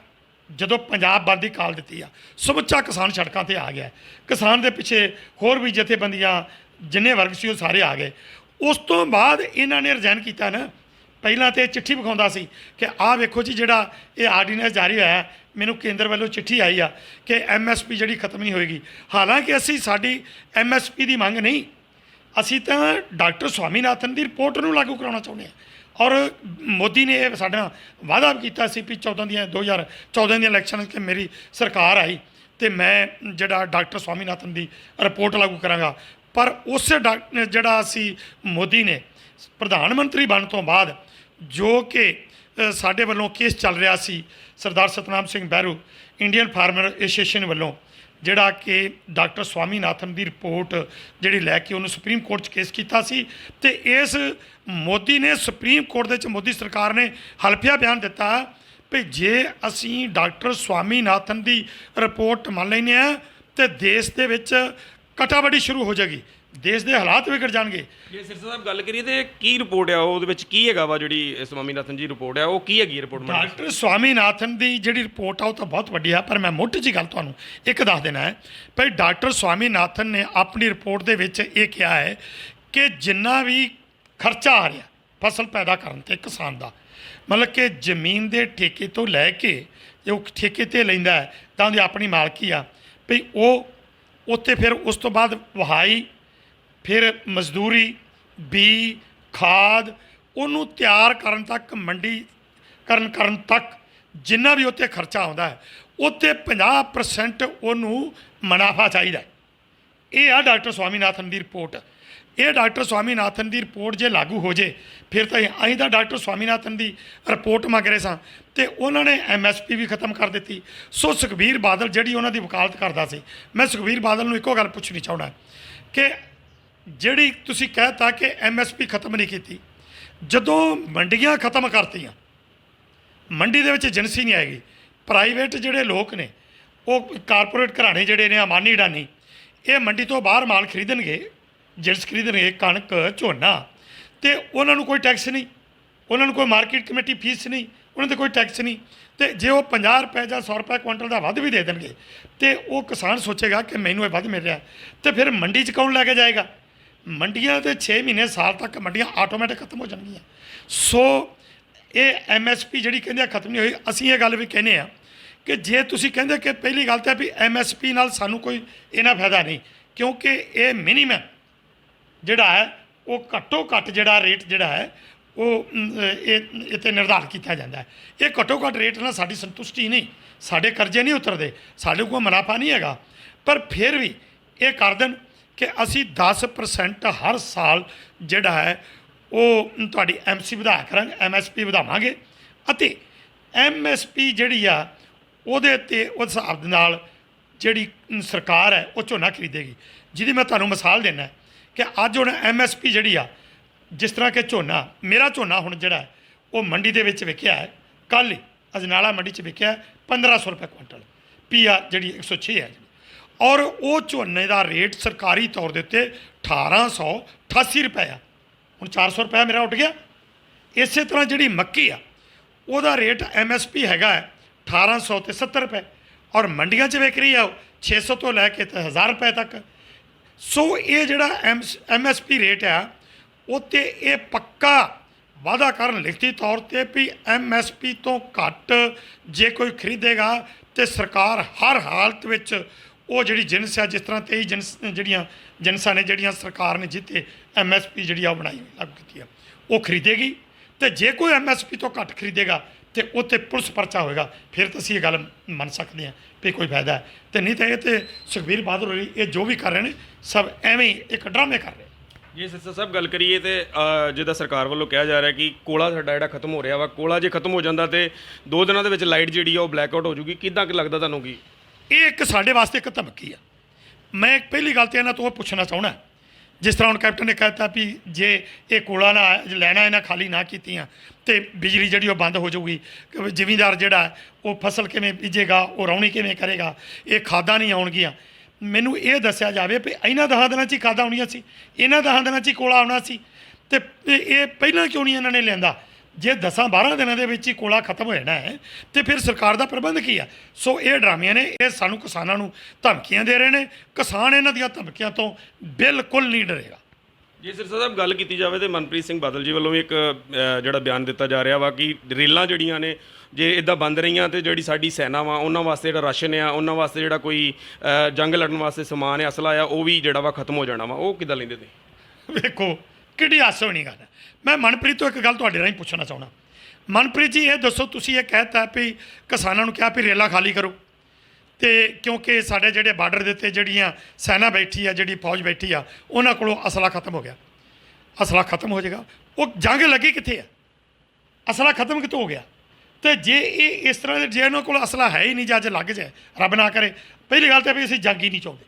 ਜਦੋਂ ਪੰਜਾਬ ਬੰਦ ਦੀ ਕਾਲ ਦਿੱਤੀ ਆ, ਸਮੁੱਚਾ ਕਿਸਾਨ ਸੜਕਾਂ ਤੇ ਆ ਗਿਆ। ਕਿਸਾਨ ਦੇ ਪਿੱਛੇ ਹੋਰ ਵੀ ਜਥੇਬੰਦੀਆਂ ਜਿੰਨੇ ਵਰਗ ਸੀ ਉਹ ਸਾਰੇ ਆ ਗਏ। ਉਸ ਤੋਂ ਬਾਅਦ ਇਹਨਾਂ ਨੇ ਰਿਜ਼ਾਈਨ ਕੀਤਾ ਨਾ। ਪਹਿਲਾਂ ਤਾਂ ਚਿੱਠੀ ਵਿਖਾਉਂਦਾ ਸੀ ਕਿ ਆਹ ਵੇਖੋ ਜੀ ਜਿਹੜਾ ਇਹ ਆਰਡੀਨੈਂਸ ਜਾਰੀ ਹੋਇਆ, ਮੈਨੂੰ ਕੇਂਦਰ ਵੱਲੋਂ ਚਿੱਠੀ ਆਈ ਆ ਕਿ MSP ਜਿਹੜੀ ਖਤਮ ਨਹੀਂ ਹੋਏਗੀ। ਹਾਲਾਂਕਿ ਅਸੀਂ ਸਾਡੀ MSP ਦੀ ਮੰਗ ਨਹੀਂ, ਅਸੀਂ ਤਾਂ ਡਾਕਟਰ ਸਵਾਮੀਨਾਥਨ ਦੀ ਰਿਪੋਰਟ ਨੂੰ ਲਾਗੂ ਕਰਾਉਣਾ ਚਾਹੁੰਦੇ ਹਾਂ। ਔਰ ਮੋਦੀ ਨੇ ਇਹ ਸਾਡੇ ਨਾਲ ਵਾਅਦਾ ਵੀ ਕੀਤਾ ਸੀ ਵੀ 2014 ਦੀਆਂ ਇਲੈਕਸ਼ਨ 'ਚ ਮੇਰੀ ਸਰਕਾਰ ਆਈ ਤੇ ਮੈਂ ਜਿਹੜਾ ਡਾਕਟਰ ਸਵਾਮੀਨਾਥਨ ਦੀ ਰਿਪੋਰਟ ਲਾਗੂ ਕਰਾਂਗਾ। ਪਰ ਉਸੇ ਜਿਹੜਾ ਅਸੀਂ ਮੋਦੀ ਨੇ ਪ੍ਰਧਾਨ ਮੰਤਰੀ ਬਣਨ ਤੋਂ ਬਾਅਦ ਜੋ ਕਿ ਸਾਡੇ ਵੱਲੋਂ ਕੇਸ ਚੱਲ ਰਿਹਾ ਸੀ, Sardar Satnam Singh Behru Indian farmer association ਵੱਲੋਂ ਜਿਹੜਾ ਕਿ ਡਾਕਟਰ ਸਵਾਮੀਨਾਥਨ ਦੀ ਰਿਪੋਰਟ ਜਿਹੜੀ ਲੈ ਕੇ ਉਹਨੂੰ ਸੁਪਰੀਮ ਕੋਰਟ 'ਚ ਕੇਸ ਕੀਤਾ ਸੀ ਤੇ ਇਸ ਮੋਦੀ ਨੇ ਸੁਪਰੀਮ ਕੋਰਟ ਦੇ ਵਿੱਚ ਮੋਦੀ ਸਰਕਾਰ ਨੇ ਹਲਫੀਆ ਬਿਆਨ ਦਿੱਤਾ ਵੀ ਜੇ ਅਸੀਂ ਡਾਕਟਰ ਸਵਾਮੀਨਾਥਨ ਦੀ ਰਿਪੋਰਟ ਮੰਨ ਲੈਂਦੇ ਹਾਂ ਤੇ ਦੇਸ਼ ਦੇ ਵਿੱਚ ਕਟਾਬੜੀ ਸ਼ੁਰੂ ਹੋ ਜਾਏਗੀ, ਦੇਸ਼ ਦੇ ਹਾਲਾਤ ਵਿਗੜ ਜਾਣਗੇ। ਜੇ ਸਿਰਸਾ ਸਾਹਿਬ ਗੱਲ ਕਰੀਏ ਤੇ ਕੀ ਰਿਪੋਰਟ ਆ, ਉਹਦੇ ਵਿੱਚ ਕੀ ਹੈਗਾ ਵਾ? ਜਿਹੜੀ ਸਵਾਮੀਨਾਥਨ ਜੀ ਰਿਪੋਰਟ ਆ ਉਹ ਕੀ ਹੈਗੀ ਰਿਪੋਰਟ? ਡਾਕਟਰ ਸਵਾਮੀਨਾਥਨ ਦੀ ਜਿਹੜੀ ਰਿਪੋਰਟ ਆ ਉਹ ਤਾਂ ਬਹੁਤ ਵੱਡੀ ਆ, ਪਰ ਮੈਂ ਮੋਟੀ ਜਿਹੀ ਗੱਲ ਤੁਹਾਨੂੰ ਇੱਕ ਦੱਸ ਦੇਣਾ ਹੈ ਭਾਈ। ਡਾਕਟਰ ਸਵਾਮੀਨਾਥਨ ਨੇ ਆਪਣੀ ਰਿਪੋਰਟ ਦੇ ਵਿੱਚ ਇਹ ਕਿਹਾ ਹੈ ਕਿ ਜਿੰਨਾ ਵੀ ਖਰਚਾ ਆ ਰਿਹਾ ਫਸਲ ਪੈਦਾ ਕਰਨ 'ਤੇ ਕਿਸਾਨ ਦਾ, ਮਤਲਬ ਕਿ ਜ਼ਮੀਨ ਦੇ ਠੇਕੇ ਤੋਂ ਲੈ ਕੇ ਜੇ ਉਹ ਠੇਕੇ 'ਤੇ ਲੈਂਦਾ ਹੈ ਤਾਂ ਉਹਦੀ ਆਪਣੀ ਮਾਲਕੀ ਆ ਵੀ ਉਹ ਉੱਥੇ ਫਿਰ ਉਸ ਤੋਂ ਬਾਅਦ ਵਹਾਈ, ਫਿਰ ਮਜ਼ਦੂਰੀ, ਬੀ, ਖਾਦ, ਉਹਨੂੰ ਤਿਆਰ ਕਰਨ ਤੱਕ, ਮੰਡੀ ਕਰਨ ਤੱਕ ਜਿੰਨਾ ਵੀ ਉੱਥੇ ਖਰਚਾ ਆਉਂਦਾ ਹੈ ਉੱਥੇ 50% ਉਹਨੂੰ ਮੁਨਾਫਾ ਚਾਹੀਦਾ। ਇਹ ਆ ਡਾਕਟਰ ਸਵਾਮੀਨਾਥਨ ਦੀ ਰਿਪੋਰਟ। ਇਹ ਡਾਕਟਰ ਸਵਾਮੀਨਾਥਨ ਦੀ ਰਿਪੋਰਟ ਜੇ ਲਾਗੂ ਹੋ ਜੇ ਫਿਰ ਤਾਂ ਅਸੀਂ ਤਾਂ ਡਾਕਟਰ ਸਵਾਮੀਨਾਥਨ ਦੀ ਰਿਪੋਰਟ ਮੰਗ ਰਹੇ ਸਾਂ ਤੇ ਉਹਨਾਂ ਨੇ MSP ਵੀ ਖਤਮ ਕਰ ਦਿੱਤੀ। ਸੋ ਸੁਖਬੀਰ ਬਾਦਲ ਜਿਹੜੀ ਉਹਨਾਂ ਦੀ ਵਕਾਲਤ ਕਰਦਾ ਸੀ, ਮੈਂ ਸੁਖਬੀਰ ਬਾਦਲ ਨੂੰ ਇੱਕੋ ਗੱਲ ਪੁੱਛਣੀ ਚਾਹੁੰਦਾ ਕਿ ਜਿਹੜੀ ਤੁਸੀਂ ਕਹਿਤਾ ਕਿ MSP ਖਤਮ ਨਹੀਂ ਕੀਤੀ, ਜਦੋਂ ਮੰਡੀਆਂ ਖਤਮ ਕਰਤੀਆਂ, ਮੰਡੀ ਦੇ ਵਿੱਚ ਏਜੰਸੀ ਨਹੀਂ ਆਏਗੀ, ਪ੍ਰਾਈਵੇਟ ਜਿਹੜੇ ਲੋਕ ਨੇ ਉਹ ਕਾਰਪੋਰੇਟ ਘਰਾਣੇ ਜਿਹੜੇ ਨੇ ਅਮਾਨੀ ਅਡਾਨੀ, ਇਹ ਮੰਡੀ ਤੋਂ ਬਾਹਰ ਮਾਲ ਖਰੀਦਣਗੇ, ਜਿਣਸ ਖਰੀਦਣਗੇ ਕਣਕ, ਝੋਨਾ, ਤੇ ਉਹਨਾਂ ਨੂੰ ਕੋਈ ਟੈਕਸ ਨਹੀਂ, ਉਹਨਾਂ ਨੂੰ ਕੋਈ ਮਾਰਕੀਟ ਕਮੇਟੀ ਫੀਸ ਨਹੀਂ, ਉਹਨਾਂ 'ਤੇ ਕੋਈ ਟੈਕਸ ਨਹੀਂ। ਤੇ ਜੇ ਉਹ 50 ਰੁਪਏ ਜਾਂ 100 ਰੁਪਏ ਕੁਇੰਟਲ ਦਾ ਵੱਧ ਵੀ ਦੇ ਦੇਣਗੇ ਤੇ ਉਹ ਕਿਸਾਨ ਸੋਚੇਗਾ ਕਿ ਮੈਨੂੰ ਇਹ ਵੱਧ ਮਿਲ ਰਿਹਾ, ਤੇ ਫਿਰ ਮੰਡੀ 'ਚ ਕੌਣ ਲੈ ਕੇ ਜਾਏਗਾ? ਮੰਡੀਆਂ ਤੇ 6 ਮਹੀਨੇ ਸਾਲ ਤੱਕ ਮੰਡੀਆਂ ਆਟੋਮੈਟਿਕ ਖਤਮ ਹੋ ਜਾਣਗੀਆਂ। ਸੋ ਇਹ MSP ਜਿਹੜੀ ਕਹਿੰਦੇ ਆ ਖਤਮ ਨਹੀਂ ਹੋਈ। ਅਸੀਂ ਇਹ ਗੱਲ ਵੀ ਕਹਿੰਦੇ ਆ ਕਿ ਜੇ ਤੁਸੀਂ ਕਹਿੰਦੇ ਕਿ ਪਹਿਲੀ ਗੱਲ ਤਾਂ ਵੀ MSP ਨਾਲ ਸਾਨੂੰ ਕੋਈ ਇਹਨਾਂ ਫਾਇਦਾ ਨਹੀਂ, ਕਿਉਂਕਿ ਇਹ ਮਿਨੀਮਮ ਜਿਹੜਾ ਹੈ ਉਹ ਘੱਟੋ ਘੱਟ ਜਿਹੜਾ ਰੇਟ ਜਿਹੜਾ ਹੈ ਉਹ ਇਹ 'ਤੇ ਨਿਰਧਾਰਿਤ ਕੀਤਾ ਜਾਂਦਾ ਹੈ। ਇਹ ਘੱਟੋ ਘੱਟ ਰੇਟ ਨਾਲ ਸਾਡੀ ਸੰਤੁਸ਼ਟੀ ਨਹੀਂ, ਸਾਡੇ ਕਰਜ਼ੇ ਨਹੀਂ ਉਤਰਦੇ, ਸਾਡੇ ਕੋਲ ਮੁਨਾਫਾ ਨਹੀਂ ਹੈਗਾ। ਪਰ ਫਿਰ ਵੀ ਇਹ ਕਰ ਦੇਣ ਕਿ ਅਸੀਂ 10% ਹਰ ਸਾਲ ਜਿਹੜਾ ਹੈ ਉਹ ਤੁਹਾਡੀ MSP ਵਧਾਇਆ ਕਰਾਂਗੇ, MSP ਵਧਾਵਾਂਗੇ ਅਤੇ MSP ਜਿਹੜੀ ਆ ਉਹਦੇ 'ਤੇ ਉਸ ਹਿਸਾਬ ਦੇ ਨਾਲ ਜਿਹੜੀ ਸਰਕਾਰ ਹੈ ਉਹ ਝੋਨਾ ਖਰੀਦੇਗੀ। ਜਿਹਦੀ ਮੈਂ ਤੁਹਾਨੂੰ ਮਿਸਾਲ ਦਿੰਦਾ ਕਿ ਅੱਜ ਹੁਣ MSP ਜਿਹੜੀ ਆ, ਜਿਸ ਤਰ੍ਹਾਂ ਕਿ ਝੋਨਾ, ਮੇਰਾ ਝੋਨਾ ਹੁਣ ਜਿਹੜਾ ਹੈ ਉਹ ਮੰਡੀ ਦੇ ਵਿੱਚ ਵਿਕਿਆ ਹੈ, ਕੱਲ੍ਹ ਹੀ ਅਜਨਾਲਾ ਮੰਡੀ 'ਚ ਵਿਕਿਆ 1500 ਰੁਪਏ ਕੁਇੰਟਲ, PA ਜਿਹੜੀ 106 ਹੈ, ਔਰ ਉਹ ਝੋਨੇ ਦਾ ਰੇਟ ਸਰਕਾਰੀ ਤੌਰ ਦੇ ਉੱਤੇ 1888 ਰੁਪਏ ਆ। ਹੁਣ 400 ਰੁਪਏ ਮੇਰਾ ਉੱਡ ਗਿਆ। ਇਸੇ ਤਰ੍ਹਾਂ ਜਿਹੜੀ ਮੱਕੀ ਆ ਉਹਦਾ ਰੇਟ MSP ਹੈਗਾ 1800 ਤੇ 70 ਰੁਪਏ, ਔਰ ਮੰਡੀਆਂ 'ਚ ਵਿਕ ਰਹੀ ਆ 600 ਤੋਂ ਲੈ ਕੇ ਤੇ 1000 ਰੁਪਏ ਤੱਕ। ਸੋ ਇਹ ਜਿਹੜਾ MSP ਰੇਟ ਆ ਉਹ 'ਤੇ ਇਹ ਪੱਕਾ ਵਾਅਦਾ ਕਰਨ ਲਿਖਤੀ ਤੌਰ ਤੇ ਵੀ MSP ਤੋਂ ਘੱਟ ਜੇ ਕੋਈ ਖਰੀਦੇਗਾ ਤੇ ਸਰਕਾਰ ਹਰ ਹਾਲਤ ਵਿੱਚ ਉਹ ਜਿਹੜੀ ਜਿਨਸ ਹੈ, ਜਿਸ ਤਰ੍ਹਾਂ 23 ਜਿਹੜੀਆਂ ਜਿਨਸਾਂ ਨੇ ਜਿਹੜੀਆਂ ਸਰਕਾਰ ਨੇ ਜਿੱਤੇ MSP ਜਿਹੜੀ ਆ ਉਹ ਬਣਾਈ ਲਾਗੂ ਕੀਤੀ ਆ, ਉਹ ਖਰੀਦੇਗੀ। ਤੇ ਜੇ ਕੋਈ MSP ਤੋਂ ਘੱਟ ਖਰੀਦੇਗਾ ਤੇ ਉੱਤੇ ਪੁਲਿਸ ਪਰਚਾ ਹੋਏਗਾ, ਫਿਰ ਤਾਂ ਅਸੀਂ ਇਹ ਗੱਲ ਮੰਨ ਸਕਦੇ ਹਾਂ ਵੀ ਕੋਈ ਫਾਇਦਾ ਹੈ। ਤੇ ਨਹੀਂ ਤਾਂ ਇਹ ਤੇ ਸੁਖਬੀਰ ਬਾਦਲ ਹੋਰੀ ਇਹ ਜੋ ਵੀ ਕਰ ਰਹੇ ਨੇ ਸਭ ਐਵੇਂ ਹੀ ਇੱਕ ਡਰਾਮੇ ਕਰ ਰਹੇ। ਜੇ ਸਿਰਸਾ ਸਾਹਿਬ ਗੱਲ ਕਰੀਏ ਤੇ ਜਿੱਦਾਂ ਸਰਕਾਰ ਵੱਲੋਂ ਕਿਹਾ ਜਾ ਰਿਹਾ ਕਿ ਕੋਲਾ ਸਾਡਾ ਜਿਹੜਾ ਖਤਮ ਹੋ ਰਿਹਾ ਵਾ, ਕੋਲਾ ਜੇ ਖਤਮ ਹੋ ਜਾਂਦਾ ਤੇ 2 ਦਿਨਾਂ ਦੇ ਵਿੱਚ ਲਾਈਟ ਜਿਹੜੀ ਆ ਉਹ ਬਲੈਕਆਊਟ ਹੋ ਜੂਗੀ, ਕਿੱਦਾਂ ਕਿ ਲੱਗਦਾ ਤੁਹਾਨੂੰ ਕੀ? ਇਹ ਇੱਕ ਸਾਡੇ ਵਾਸਤੇ ਇੱਕ ਧਮਕੀ ਆ। ਮੈਂ ਪਹਿਲੀ ਗੱਲ ਤਾਂ ਇਹਨਾਂ ਤੋਂ ਪੁੱਛਣਾ ਚਾਹੁੰਦਾ, ਜਿਸ ਤਰ੍ਹਾਂ ਹੁਣ ਕੈਪਟਨ ਨੇ ਕਹਿਤਾ ਵੀ ਜੇ ਇਹ ਕੋਲਾ ਨਾ ਲੈਣਾ ਇਹਨਾਂ ਖਾਲੀ ਨਾ ਕੀਤੀਆਂ ਤੇ ਬਿਜਲੀ ਜਿਹੜੀ ਉਹ ਬੰਦ ਹੋ ਜਾਊਗੀ, ਜ਼ਿਮੀਂਦਾਰ ਜਿਹੜਾ ਉਹ ਫਸਲ ਕਿਵੇਂ ਬੀਜੇਗਾ, ਉਹ ਰਾਉਣੀ ਕਿਵੇਂ ਕਰੇਗਾ, ਇਹ ਖਾਦਾਂ ਨਹੀਂ ਆਉਣਗੀਆਂ। ਮੈਨੂੰ ਇਹ ਦੱਸਿਆ ਜਾਵੇ ਵੀ ਇਹਨਾਂ 10 ਦਿਨਾਂ 'ਚ ਹੀ ਖਾਦਾਂ ਆਉਣੀਆਂ ਸੀ, ਇਹਨਾਂ 10 ਦਿਨਾਂ 'ਚ ਹੀ ਕੋਲਾ ਆਉਣਾ ਸੀ, ਤੇ ਇਹ ਪਹਿਲਾਂ ਕਿਉਂ ਨਹੀਂ ਇਹਨਾਂ ਨੇ ਲਿਆਂਦਾ? ਜੇ 10-12 ਦਿਨਾਂ ਦੇ ਵਿੱਚ ਹੀ ਕੋਲਾ ਖਤਮ ਹੋ ਜਾਣਾ ਹੈ ਤੇ ਫਿਰ ਸਰਕਾਰ ਦਾ ਪ੍ਰਬੰਧ ਕੀ ਆ? ਸੋ ਇਹ ਡਰਾਮੀਆਂ ਨੇ, ਇਹ ਸਾਨੂੰ ਕਿਸਾਨਾਂ ਨੂੰ ਧਮਕੀਆਂ ਦੇ ਰਹੇ ਨੇ। ਕਿਸਾਨ ਇਹਨਾਂ ਦੀਆਂ ਧਮਕੀਆਂ ਤੋਂ ਬਿਲਕੁਲ ਨਹੀਂ ਡਰੇਗਾ। ਜੇ ਸਿਰਸਾ ਸਾਹਿਬ ਗੱਲ ਕੀਤੀ ਜਾਵੇ ਤੇ ਮਨਪ੍ਰੀਤ ਸਿੰਘ ਬਾਦਲ ਜੀ ਵੱਲੋਂ ਵੀ ਇੱਕ ਜਿਹੜਾ ਬਿਆਨ ਦਿੱਤਾ ਜਾ ਰਿਹਾ ਵਾ ਕਿ ਰੇਲਾਂ ਜਿਹੜੀਆਂ ਨੇ ਜੇ ਇੱਦਾਂ ਬੰਦ ਰਹੀਆਂ ਤੇ ਜਿਹੜੀ ਸਾਡੀ ਸੈਨਾ ਵਾ ਉਹਨਾਂ ਵਾਸਤੇ ਜਿਹੜਾ ਰਾਸ਼ਨ ਆ, ਉਹਨਾਂ ਵਾਸਤੇ ਜਿਹੜਾ ਕੋਈ ਜੰਗ ਲੜਨ ਵਾਸਤੇ ਸਮਾਨ ਆ, ਅਸਲਾ ਆ, ਉਹ ਵੀ ਜਿਹੜਾ ਵਾ ਖਤਮ ਹੋ ਜਾਣਾ ਵਾ, ਉਹ ਕਿੱਦਾਂ ਲੈਂਦੇ ਤੇ? ਵੇਖੋ ਕਿਹੜੀ ਹਾਸੋ ਨਹੀਂ ਗੱਲ। ਮੈਂ ਮਨਪ੍ਰੀਤ ਤੋਂ ਇੱਕ ਗੱਲ ਤੁਹਾਡੇ ਰਾਹੀਂ ਪੁੱਛਣਾ ਚਾਹੁੰਦਾ। ਮਨਪ੍ਰੀਤ ਜੀ ਇਹ ਦੱਸੋ, ਤੁਸੀਂ ਇਹ ਕਹਿਤਾ ਵੀ ਕਿਸਾਨਾਂ ਨੂੰ ਕਿਹਾ ਵੀ ਰੇਲਾਂ ਖਾਲੀ ਕਰੋ, ਤੇ ਕਿਉਂਕਿ ਸਾਡੇ ਜਿਹੜੇ ਬਾਰਡਰ ਦੇ ਉੱਤੇ ਜਿਹੜੀਆਂ ਸੈਨਾ ਬੈਠੀ ਆ, ਜਿਹੜੀ ਫੌਜ ਬੈਠੀ ਆ, ਉਹਨਾਂ ਕੋਲੋਂ ਅਸਲਾ ਖਤਮ ਹੋ ਗਿਆ। ਅਸਲਾ ਖਤਮ ਹੋ ਜਾਏਗਾ, ਉਹ ਜੰਗ ਲੱਗੀ ਕਿੱਥੇ ਆ? ਅਸਲਾ ਖਤਮ ਕਿੱਥੋਂ ਹੋ ਗਿਆ? ਤੇ ਜੇ ਇਹ ਇਸ ਤਰ੍ਹਾਂ ਦੇ ਜੇ ਉਹਨਾਂ ਕੋਲ ਅਸਲਾ ਹੈ ਹੀ ਨਹੀਂ, ਜਾਂ ਅੱਜ ਲੱਗ ਜਾਏ, ਰੱਬ ਨਾ ਕਰੇ, ਪਹਿਲੀ ਗੱਲ ਤਾਂ ਵੀ ਅਸੀਂ ਜੰਗ ਹੀ ਨਹੀਂ ਚਾਹੁੰਦੇ,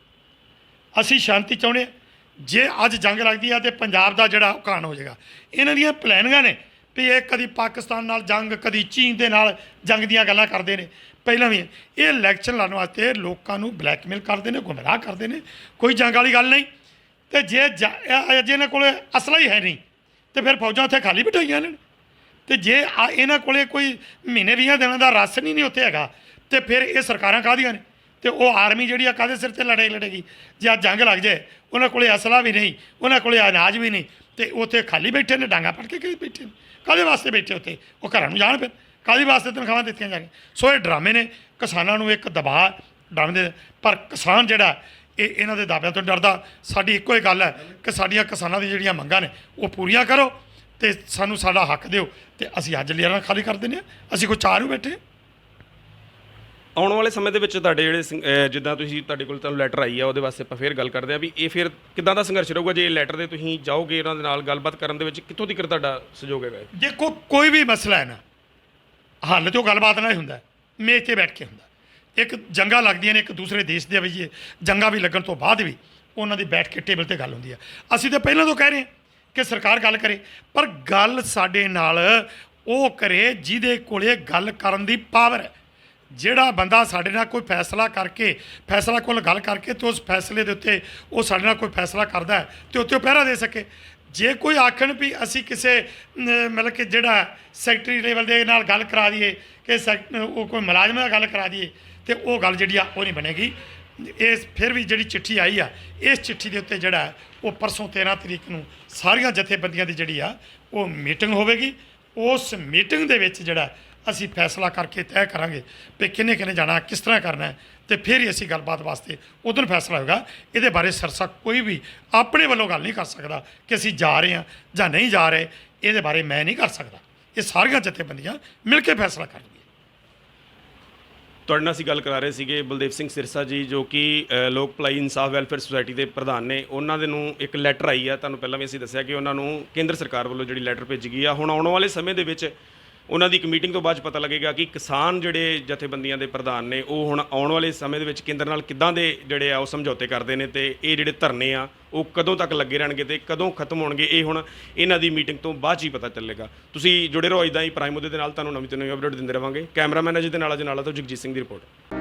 ਅਸੀਂ ਸ਼ਾਂਤੀ ਚਾਹੁੰਦੇ ਹਾਂ। ਜੇ ਅੱਜ ਜੰਗ ਲੱਗਦੀ ਆ ਤੇ ਪੰਜਾਬ ਦਾ ਜਿਹੜਾ ਘਾਣ ਹੋ ਜਾਏਗਾ। ਇਹਨਾਂ ਦੀਆਂ ਪਲੈਨਿੰਗਾਂ ਨੇ ਵੀ ਇਹ ਕਦੀ ਪਾਕਿਸਤਾਨ ਨਾਲ ਜੰਗ, ਕਦੀ ਚੀਨ ਦੇ ਨਾਲ ਜੰਗ ਦੀਆਂ ਗੱਲਾਂ ਕਰਦੇ ਨੇ। ਪਹਿਲਾਂ ਵੀ ਇਹ ਇਲੈਕਸ਼ਨ ਲੜਨ ਵਾਸਤੇ ਲੋਕਾਂ ਨੂੰ ਬਲੈਕਮੇਲ ਕਰਦੇ ਨੇ, ਗੁੰਮਰਾਹ ਕਰਦੇ ਨੇ, ਕੋਈ ਜੰਗ ਵਾਲੀ ਗੱਲ ਨਹੀਂ। ਤੇ ਜੇ ਇਹਨਾਂ ਕੋਲ ਅਸਲਾ ਹੀ ਹੈ ਨਹੀਂ ਤੇ ਫਿਰ ਫੌਜਾਂ ਉੱਥੇ ਖਾਲੀ ਬਿਠਾਈਆਂ ਨੇ। ਤੇ ਜੇ ਇਹਨਾਂ ਕੋਲ ਕੋਈ ਮਹੀਨੇ 20 ਦਿਨਾਂ ਦਾ ਰਾਸ਼ਨ ਹੀ ਨਹੀਂ ਉੱਥੇ ਹੈਗਾ ਤੇ ਫਿਰ ਇਹ ਸਰਕਾਰਾਂ ਕਾਹਦੀਆਂ ਨੇ? ਤੇ ਉਹ ਆਰਮੀ ਜਿਹੜੀ ਆ ਕਾਹਦੇ ਸਿਰ ਤੇ ਲੜੇਗੀ? ਜੇ ਅੱਜ ਜੰਗ ਲੱਗ ਜਾਏ, ਉਹਨਾਂ ਕੋਲ ਅਸਲਾ ਵੀ ਨਹੀਂ, ਉਹਨਾਂ ਕੋਲ ਅਨਾਜ ਵੀ ਨਹੀਂ, ਤੇ ਉੱਥੇ ਖਾਲੀ ਬੈਠੇ ਨੇ, ਡਾਂਗਾ ਫੜ ਕੇ ਬੈਠੇ ਨੇ। ਕਾਹਦੇ ਵਾਸਤੇ ਬੈਠੇ ਉੱਥੇ? ਉਹ ਘਰਾਂ ਨੂੰ ਜਾਣ, ਫਿਰ ਕਾਹਦੇ ਵਾਸਤੇ ਤਨਖਾਹਾਂ ਦਿੱਤੀਆਂ ਜਾਣਗੀਆਂ? ਸੋ ਇਹ ਡਰਾਮੇ ਨੇ, ਕਿਸਾਨਾਂ ਨੂੰ ਇੱਕ ਦਬਾਅ ਡਰਾਮੇ ਦੇ। ਪਰ ਕਿਸਾਨ ਜਿਹੜਾ ਇਹ ਇਹਨਾਂ ਦੇ ਦਾਅਵਿਆਂ ਤੋਂ ਡਰਦਾ। ਸਾਡੀ ਇੱਕੋ ਹੀ ਗੱਲ ਹੈ ਕਿ ਸਾਡੀਆਂ ਕਿਸਾਨਾਂ ਦੀ ਜਿਹੜੀਆਂ ਮੰਗਾਂ ਨੇ ਉਹ ਪੂਰੀਆਂ ਕਰੋ ਤੇ ਸਾਨੂੰ ਸਾਡਾ ਹੱਕ ਦਿਓ, ਤੇ ਅਸੀਂ ਅੱਜ ਲੇਅਰਾਂ ਖਾਲੀ ਕਰ ਦਿੰਦੇ ਹਾਂ। ਅਸੀਂ ਕੋਈ ਚਾਰ ਨੂੰ ਬੈਠੇ। ਆਉਣ ਵਾਲੇ ਸਮੇਂ ਦੇ ਵਿੱਚ ਤੁਹਾਡੇ ਜਿਹੜੇ ਜਿੱਦਾਂ ਤੁਸੀਂ ਤੁਹਾਡੇ ਕੋਲ ਤੁਹਾਨੂੰ ਲੈਟਰ ਆਈ ਆ, ਉਹਦੇ ਵਾਸਤੇ ਆਪਾਂ ਫਿਰ ਗੱਲ ਕਰਦੇ ਆ ਵੀ ਇਹ ਫਿਰ ਕਿੱਦਾਂ ਦਾ ਸੰਘਰਸ਼ ਰਹੂਗਾ? ਜੇ ਲੈਟਰ ਦੇ ਤੁਸੀਂ ਜਾਓਗੇ ਉਹਨਾਂ ਦੇ ਨਾਲ ਗੱਲਬਾਤ ਕਰਨ ਦੇ ਵਿੱਚ, ਕਿੱਥੋਂ ਤੱਕ ਤੁਹਾਡਾ ਸਹਿਯੋਗ ਹੈਗਾ? ਦੇਖੋ ਕੋਈ ਵੀ ਮਸਲਾ ਹੈ ਨਾ, ਹੱਲ ਤੋਂ ਗੱਲਬਾਤ ਨਾਲ ਹੀ ਹੁੰਦਾ, ਮੇਜ਼ 'ਤੇ ਬੈਠ ਕੇ ਹੁੰਦਾ। ਇੱਕ ਜੰਗਾਂ ਲੱਗਦੀਆਂ ਨੇ ਇੱਕ ਦੂਸਰੇ ਦੇਸ਼ ਦੇ ਵਿੱਚ, ਜੰਗਾਂ ਵੀ ਲੱਗਣ ਤੋਂ ਬਾਅਦ ਵੀ ਉਹਨਾਂ ਦੀ ਬੈਠ ਕੇ ਟੇਬਲ 'ਤੇ ਗੱਲ ਹੁੰਦੀ ਆ। ਅਸੀਂ ਤਾਂ ਪਹਿਲਾਂ ਤੋਂ ਕਹਿ ਰਹੇ ਹਾਂ ਕਿ ਸਰਕਾਰ ਗੱਲ ਕਰੇ, ਪਰ ਗੱਲ ਸਾਡੇ ਨਾਲ ਉਹ ਕਰੇ ਜਿਹਦੇ ਕੋਲੇ ਗੱਲ ਕਰਨ ਦੀ ਪਾਵਰ ਹੈ। ਜਿਹੜਾ ਬੰਦਾ ਸਾਡੇ ਨਾਲ ਕੋਈ ਫੈਸਲਾ ਕੋਲ ਗੱਲ ਕਰਕੇ ਤੇ ਉਸ ਫੈਸਲੇ ਦੇ ਉੱਤੇ ਉਹ ਸਾਡੇ ਨਾਲ ਕੋਈ ਫੈਸਲਾ ਕਰਦਾ ਹੈ ਤੇ ਉੱਤੇ ਉਹ ਪਹਿਰਾ ਦੇ ਸਕੇ। ਜੇ ਕੋਈ ਆਖਣ ਵੀ ਅਸੀਂ ਕਿਸੇ ਮਤਲਬ ਕਿ ਜਿਹੜਾ ਸੈਕਟਰੀ ਲੈਵਲ ਦੇ ਨਾਲ ਗੱਲ ਕਰਾ ਦਈਏ ਕਿ ਉਹ ਕੋਈ ਮੁਲਾਜ਼ਮ ਨਾਲ ਗੱਲ ਕਰਾ ਦਈਏ, ਤੇ ਉਹ ਗੱਲ ਜਿਹੜੀ ਆ ਉਹ ਨਹੀਂ ਬਣੇਗੀ। ਇਸ ਫਿਰ ਵੀ ਜਿਹੜੀ ਚਿੱਠੀ ਆਈ ਆ, ਇਸ ਚਿੱਠੀ ਦੇ ਉੱਤੇ ਜਿਹੜਾ ਉਹ ਪਰਸੋਂ 13 ਤਰੀਕ ਨੂੰ ਸਾਰੀਆਂ ਜਥੇਬੰਦੀਆਂ ਦੀ ਜਿਹੜੀ ਆ ਉਹ ਮੀਟਿੰਗ ਹੋਵੇਗੀ। ਉਸ ਮੀਟਿੰਗ ਦੇ ਵਿੱਚ ਜਿਹੜਾ ਅਸੀਂ ਫੈਸਲਾ ਕਰਕੇ ਤੈਅ ਕਰਾਂਗੇ ਵੀ ਕਿਹਨੇ ਜਾਣਾ, ਕਿਸ ਤਰ੍ਹਾਂ ਕਰਨਾ ਹੈ, ਤੇ ਫਿਰ ਹੀ ਅਸੀਂ ਗੱਲਬਾਤ ਵਾਸਤੇ ਉਦੋਂ ਫੈਸਲਾ ਹੋਏਗਾ। ਇਹਦੇ ਬਾਰੇ ਸਰਸਾ ਕੋਈ ਵੀ ਆਪਣੇ ਵੱਲੋਂ ਗੱਲ ਨਹੀਂ ਕਰ ਸਕਦਾ ਕਿ ਅਸੀਂ ਜਾ ਰਹੇ ਹਾਂ ਜਾਂ ਨਹੀਂ ਜਾ ਰਹੇ। ਇਹਦੇ ਬਾਰੇ ਮੈਂ ਨਹੀਂ ਕਰ ਸਕਦਾ, ਇਹ ਸਾਰੀਆਂ ਜਥੇਬੰਦੀਆਂ ਮਿਲ ਕੇ ਫੈਸਲਾ ਕਰਨਗੀਆਂ। ਤੁਹਾਡੇ ਨਾਲ ਅਸੀਂ ਗੱਲ ਕਰਾ ਰਹੇ ਸੀਗੇ ਬਲਦੇਵ ਸਿੰਘ ਸਿਰਸਾ ਜੀ, ਜੋ ਕਿ ਲੋਕ ਭਲਾਈ ਇਨਸਾਫ ਵੈਲਫੇਅਰ ਸੁਸਾਇਟੀ ਦੇ ਪ੍ਰਧਾਨ ਨੇ। ਉਹਨਾਂ ਦੇ ਨੂੰ ਇੱਕ ਲੈਟਰ ਆਈ ਆ, ਤੁਹਾਨੂੰ ਪਹਿਲਾਂ ਵੀ ਅਸੀਂ ਦੱਸਿਆ ਕਿ ਉਹਨਾਂ ਨੂੰ ਕੇਂਦਰ ਸਰਕਾਰ ਵੱਲੋਂ ਜਿਹੜੀ ਲੈਟਰ ਭੇਜੀ ਗਈ ਆ। ਹੁਣ ਆਉਣ ਵਾਲੇ ਸਮੇਂ ਦੇ ਵਿੱਚ ਉਹਨਾਂ ਦੀ ਇੱਕ ਮੀਟਿੰਗ ਤੋਂ ਬਾਅਦ ਪਤਾ ਲੱਗੇਗਾ ਕਿ ਕਿਸਾਨ ਜਿਹੜੇ ਜਥੇਬੰਦੀਆਂ ਦੇ ਪ੍ਰਧਾਨ ਨੇ ਉਹ ਹੁਣ ਆਉਣ ਵਾਲੇ ਸਮੇਂ ਦੇ ਵਿੱਚ ਕੇਂਦਰ ਨਾਲ ਕਿੱਦਾਂ ਦੇ ਜਿਹੜੇ ਆ ਉਹ ਸਮਝੌਤੇ ਕਰਦੇ ਨੇ, ਤੇ ਇਹ ਜਿਹੜੇ ਧਰਨੇ ਆ ਉਹ ਕਦੋਂ ਤੱਕ ਲੱਗੇ ਰਹਿਣਗੇ ਤੇ ਕਦੋਂ ਖਤਮ ਹੋਣਗੇ, ਇਹ ਹੁਣ ਇਹਨਾਂ ਦੀ ਮੀਟਿੰਗ ਤੋਂ ਬਾਅਦ 'ਚ ਹੀ ਪਤਾ ਚੱਲੇਗਾ। ਤੁਸੀਂ ਜੁੜੇ ਰਹੋ ਇੱਦਾਂ ਹੀ ਪ੍ਰਾਈਮ ਮੁੱਦੇ ਦੇ ਨਾਲ, ਤੁਹਾਨੂੰ ਨਵੀਂ ਤੋਂ ਨਵੀਂ ਅਪਡੇਟ ਦਿੰਦੇ ਰਹਾਂਗੇ। ਕੈਮਰਾਮੈਨ ਅਜੇ ਦੇ ਨਾਲ ਤੋਂ ਜਗਜੀਤ ਸਿੰਘ ਦੀ ਰਿਪੋਰਟ।